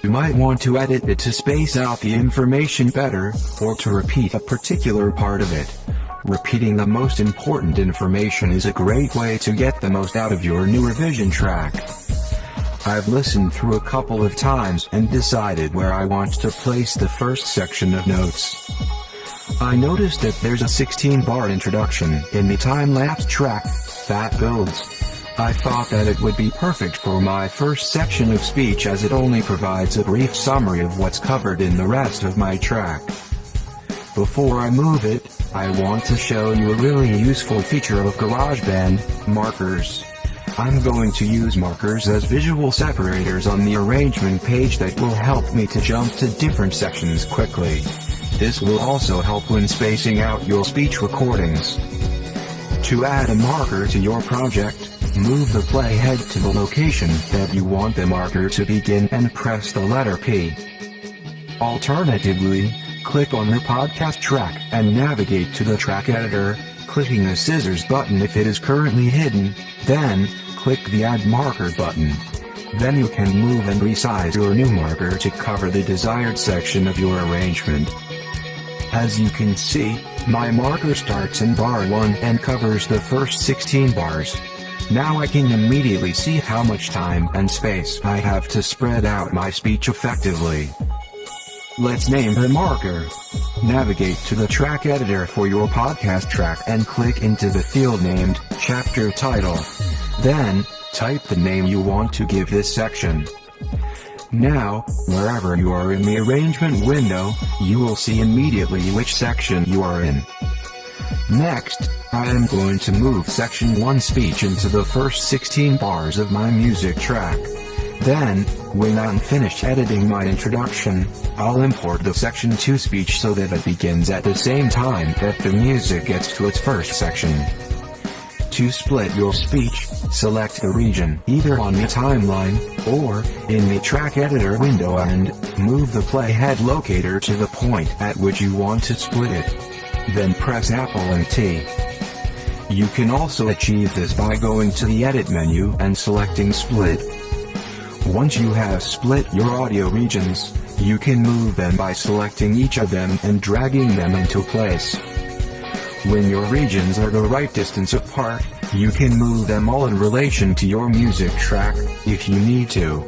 You might want to edit it to space out the information better, or to repeat a particular part of it. Repeating the most important information is a great way to get the most out of your new revision track. I've listened through a couple of times and decided where I want to place the first section of notes. I noticed that there's a 16-bar introduction in the time-lapse track that builds. I thought that it would be perfect for my first section of speech, as it only provides a brief summary of what's covered in the rest of my track. Before I move it, I want to show you a really useful feature of GarageBand: markers. I'm going to use markers as visual separators on the arrangement page that will help me to jump to different sections quickly. This will also help when spacing out your speech recordings. To add a marker to your project, move the playhead to the location that you want the marker to begin and press the letter P. Alternatively, click on the podcast track and navigate to the track editor, clicking the scissors button if it is currently hidden, then click the Add Marker button. Then you can move and resize your new marker to cover the desired section of your arrangement. As you can see, my marker starts in bar 1 and covers the first 16 bars. Now I can immediately see how much time and space I have to spread out my speech effectively. Let's name the marker. Navigate to the track editor for your podcast track and click into the field named Chapter Title. Then, type the name you want to give this section. Now, wherever you are in the arrangement window, you will see immediately which section you are in. Next, I am going to move section 1 speech into the first 16 bars of my music track. Then, when I'm finished editing my introduction, I'll import the section 2 speech so that it begins at the same time that the music gets to its first section. To split your speech, select the region either on the timeline, or in the track editor window and move the playhead locator to the point at which you want to split it. Then press Apple and T. You can also achieve this by going to the Edit menu and selecting Split. Once you have split your audio regions, you can move them by selecting each of them and dragging them into place. When your regions are the right distance apart, you can move them all in relation to your music track, if you need to.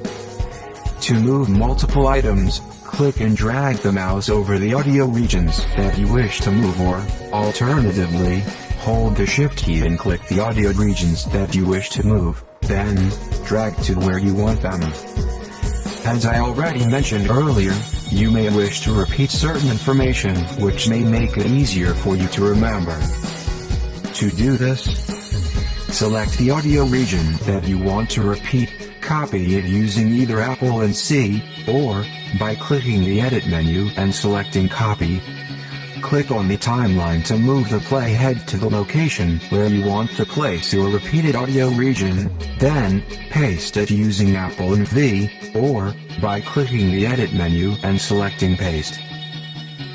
To move multiple items, click and drag the mouse over the audio regions that you wish to move, or, alternatively, hold the Shift key and click the audio regions that you wish to move, then, drag to where you want them. As I already mentioned earlier, you may wish to repeat certain information which may make it easier for you to remember. To do this, select the audio region that you want to repeat, copy it using either Apple and C, or, by clicking the Edit menu and selecting Copy. Click on the timeline to move the playhead to the location where you want to place your repeated audio region, then, paste it using Apple and V, or, by clicking the Edit menu and selecting Paste.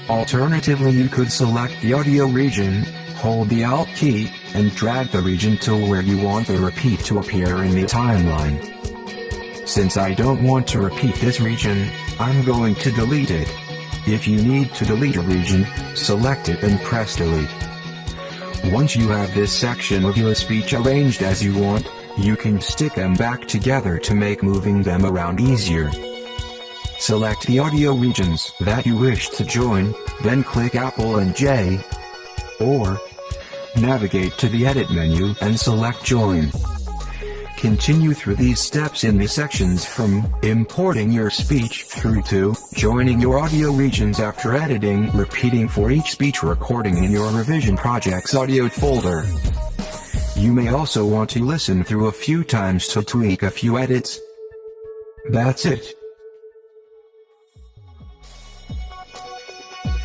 Alternatively, you could select the audio region, hold the Alt key, and drag the region to where you want the repeat to appear in the timeline. Since I don't want to repeat this region, I'm going to delete it. If you need to delete a region, select it and press Delete. Once you have this section of your speech arranged as you want, you can stick them back together to make moving them around easier. Select the audio regions that you wish to join, then click Apple and J, or navigate to the Edit menu and select Join. Continue through these steps in the sections from importing your speech through to joining your audio regions after editing, repeating for each speech recording in your revision project's audio folder. You may also want to listen through a few times to tweak a few edits. That's it.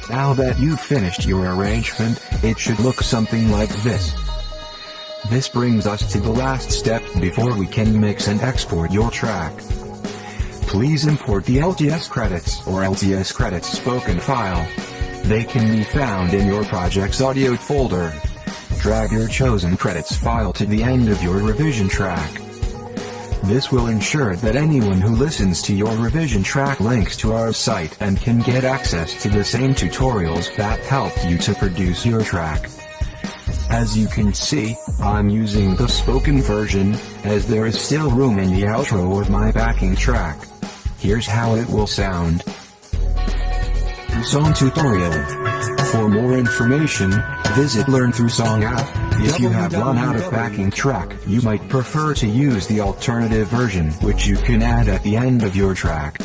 Now that you've finished your arrangement, it should look something like this. This brings us to the last step before we can mix and export your track. Please import the LTS credits or LTS credits spoken file. They can be found in your project's audio folder. Drag your chosen credits file to the end of your revision track. This will ensure that anyone who listens to your revision track links to our site and can get access to the same tutorials that helped you to produce your track. As you can see, I'm using the spoken version, as there is still room in the outro of my backing track. Here's how it will sound. Song tutorial. For more information, visit LearnThruSong app. If you have run out of backing track, you might prefer to use the alternative version, which you can add at the end of your track.